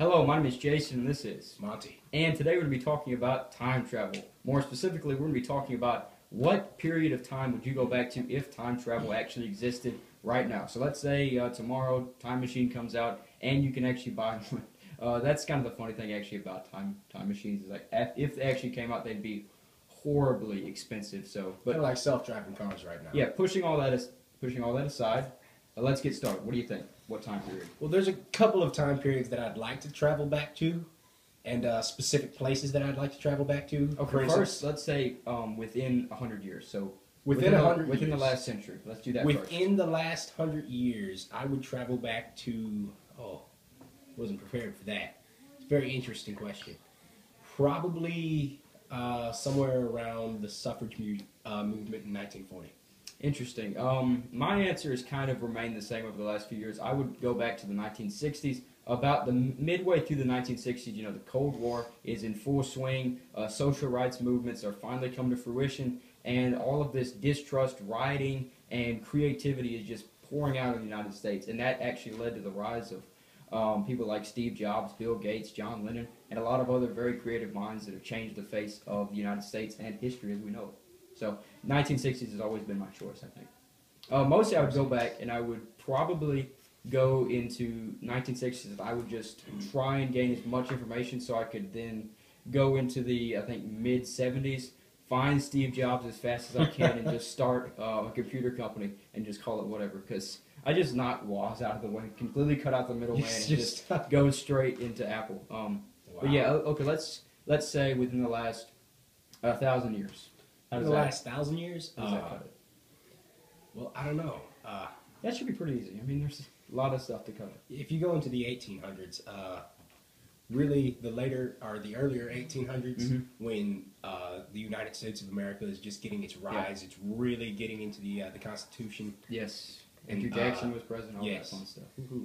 Hello, my name is Jason, and this is Monty. And today we're going to be talking about time travel. More specifically, we're going to be talking about what period of time would you go back to if time travel actually existed right now. So let's say tomorrow time machine comes out and you can actually buy one. That's kind of the funny thing actually about time machines is like if they actually came out, they'd be horribly expensive. So, but like self-driving cars right now. Yeah, pushing all that aside. Let's get started. What do you think? What time period? Well, there's a couple of time periods that I'd like to travel back to, and specific places that I'd like to travel back to. Okay, first, let's say within 100 years. So within 100 years. Within the last century. Let's do that first. first. Within the last 100 years, I would travel back to... Oh, wasn't prepared for that. It's a very interesting question. Probably somewhere around the suffrage movement in 1940. Interesting. My answer has kind of remained the same over the last few years. I would go back to the 1960s. About the midway through the 1960s, you know, the Cold War is in full swing. Social rights movements are finally coming to fruition, and all of this distrust, rioting, and creativity is just pouring out of the United States. And that actually led to the rise of people like Steve Jobs, Bill Gates, John Lennon, and a lot of other very creative minds that have changed the face of the United States and history as we know it. So 1960s has always been my choice, I think. Mostly I would go back and I would probably go into 1960s. I would just try and gain as much information so I could then go into the, I think, mid-70s, find Steve Jobs as fast as I can and just start a computer company and just call it whatever. Because I just knock Woz out of the way, completely cut out the middleman and just go straight into Apple. Wow. But yeah, okay, let's say within the last 1,000 years. In the last 1,000 years? How does that cut it? Well, I don't know. That should be pretty easy. I mean, there's a lot of stuff to cover. If you go into the 1800s, really the earlier 1800s, when the United States of America is just getting its rise, it's really getting into the Constitution. Yes. Andrew Jackson was president, all that fun stuff.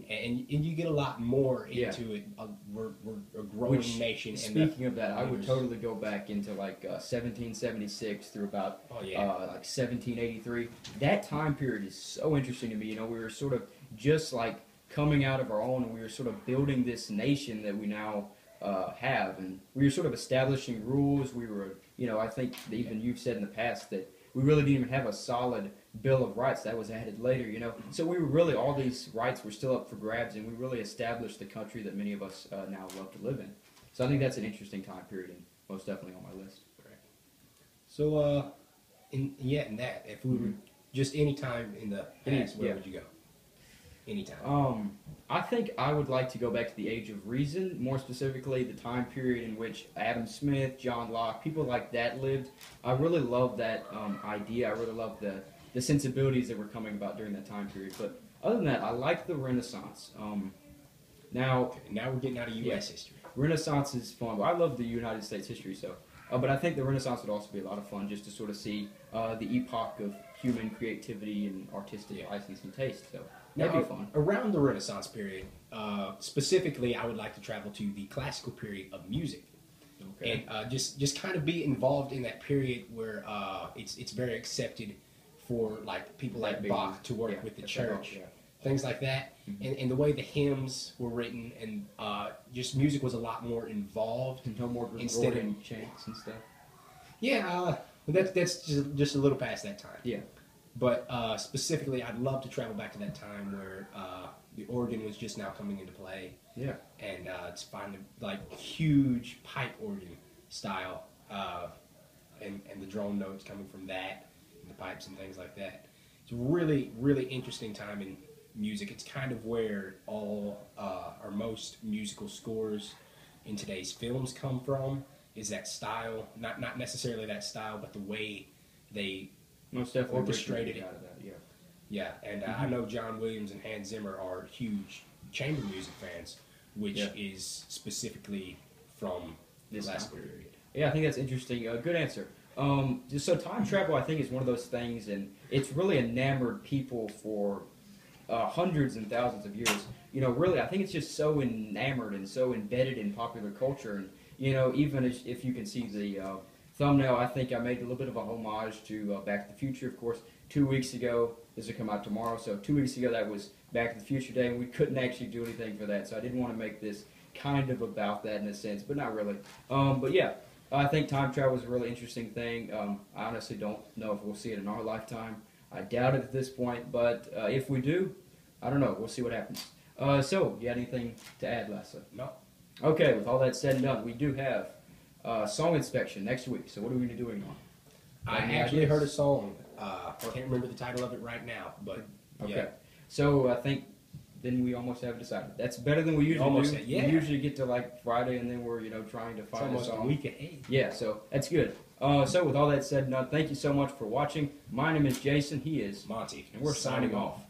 And you get a lot more into it. We're a growing nation. Speaking of that, I would totally go back into like 1776 through about like 1783. That time period is so interesting to me. You know, we were sort of just like coming out of our own, and we were sort of building this nation that we now have, and we were sort of establishing rules. We were, you know, I think that even you've said in the past that we really didn't even have a solid Bill of Rights. That was added later, you know. So we were really, all these rights were still up for grabs, and we really established the country that many of us now love to live in. So I think that's an interesting time period, and most definitely on my list. Correct. So, in that, if we were just any time in the past, where would you go? Anytime. I think I would like to go back to the Age of Reason, more specifically the time period in which Adam Smith, John Locke, people like that lived. I really love that idea. I really love the sensibilities that were coming about during that time period. But other than that, I like the Renaissance. Now we're getting out of U.S. history. Renaissance is fun. I love the United States history, so. But I think the Renaissance would also be a lot of fun just to sort of see the epoch of human creativity and artistic license and taste. So that'd be fun. Around the Renaissance period, specifically, I would like to travel to the classical period of music. Okay. And just kind of be involved in that period where it's very accepted for like people like Bach to work with the church. Things like that, and the way the hymns were written, and just music was a lot more involved. No more instead of chants and stuff. Yeah, that's just a little past that time. Yeah, but specifically, I'd love to travel back to that time where the organ was just now coming into play. Yeah, and it's finally like huge pipe organ style, and the drone notes coming from that, and the pipes and things like that. It's a really, really interesting time in music. It's kind of where all our most musical scores in today's films come from, is that style. Not necessarily that style, but the way they most definitely orchestrated it. Out of that, yeah. Yeah, and I know John Williams and Hans Zimmer are huge chamber music fans, which is specifically from this last period. Yeah, I think that's interesting. Good answer. So time travel, I think, is one of those things, and it's really enamored people for hundreds and thousands of years. You know, really, I think it's just so enamored and so embedded in popular culture. And, you know, even if you can see the thumbnail, I think I made a little bit of a homage to Back to the Future. Of course, 2 weeks ago, this will come out tomorrow, so 2 weeks ago that was Back to the Future Day, and we couldn't actually do anything for that. So I didn't want to make this kind of about that in a sense, but not really. But yeah, I think time travel is a really interesting thing. I honestly don't know if we'll see it in our lifetime. I doubt it at this point, but if we do, I don't know. We'll see what happens. So, you got anything to add, Leslie? No. Okay, with all that said and done, we do have song inspection next week. So, what are we going to be doing on? I actually heard a song. I can't remember the title of it right now, but Okay. yeah. So, I think then we almost have it decided. That's better than we usually Almost do. said, yeah. We usually get to like Friday and then we're trying to It's find a almost a song. week ahead. Yeah, so that's good. So with all that said and done, thank you so much for watching. My name is Jason. He is Monty. and we're signing off.